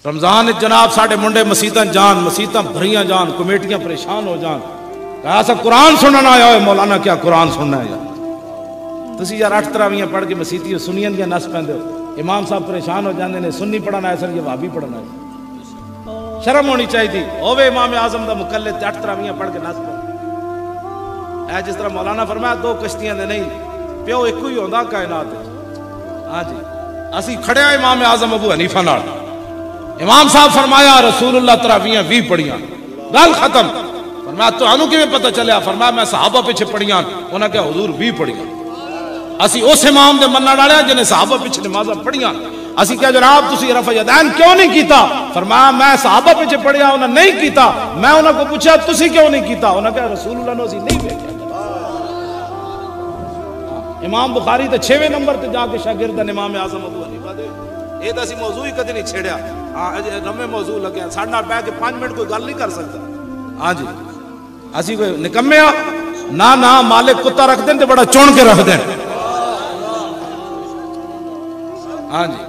रमजान जनाब साढ़े मुंडे मसीतां जान, मसीतां भरियां जान, कमेटियां परेशान हो जान, ऐसा कुरान सुनना आया हो मौलाना क्या कुरान सुनना है यार। तुसी यार 8 तरावियां पढ़ के मसीती सुनियां दियां नस पैंदे हो, इमाम साहब परेशान हो जाते हैं, सुन्नी पढ़ना है सर ये भाभी पढ़ना है। शर्म होनी चाहिए होवे इमाम आजम का मुकल्लिद 8 तरावियां पढ़ के नस पै। जिस तरह मौलाना फरमाया 2 कश्तियां दे नहीं प्यो एक ही होंदा कायनात। हाँ जी असी खड़े इमाम आजम अबू हनीफा नाल। इमाम साहब फरमाया रसूलुल्लाह तरावियां 20 पढ़ियां, गल खत्म। फरमाया तुहानू किवें पता चलिया? फरमाया मैं सहाबा पीछे पढ़ियां, उन्हें कहा हुजूर 20 पढ़ियां। असी उस इमाम दे मन्नण वाले जिन्हें सहाबा पीछे नमाज़ां पढ़ियां। असी क्या जनाब तुसी रफ़ा यदैन क्यों नहीं कीता? फरमाया मैं सहाबा पीछे पढ़िया, उन्हें नहीं कीता। मैं उन्हें को पूछा तुसी क्यों नहीं कीता? उन्हें कहा रसूलुल्लाह ने असी नहीं वेख्या। इमाम बुखारी तो 6वें नंबर ते जाके शागिर्द इमाम आजम अबू हनीफा दे। ये तो असी मौजू ही कभी नहीं छेड़िया। हाँ नवे मौजू लगे साढ़े नाल बैठ के 5 मिनट कोई गल नहीं कर सकता। हाँ जी असी कोई निकम्मे ना मालिक कुत्ता रख दें तो बड़ा चुन के रख दें। हाँ जी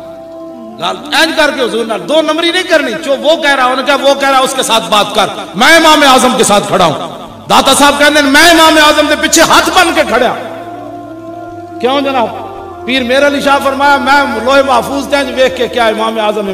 गल ऐन करके हुजूर नाल 2 नंबरी नहीं करनी। जो वो कह रहा उन्होंने क्या वो कह रहा उसके साथ बात कर। मैं इमाम आजम के साथ खड़ा हूं। दाता साहब कहते हैं मैं इमाम आजम के पीछे हाथ बन के खड़ा। क्यों जनाब? पीर मेरे अली शाह फरमाया मैं लोहे महफूज तंज वेख के क्या इमाम आजम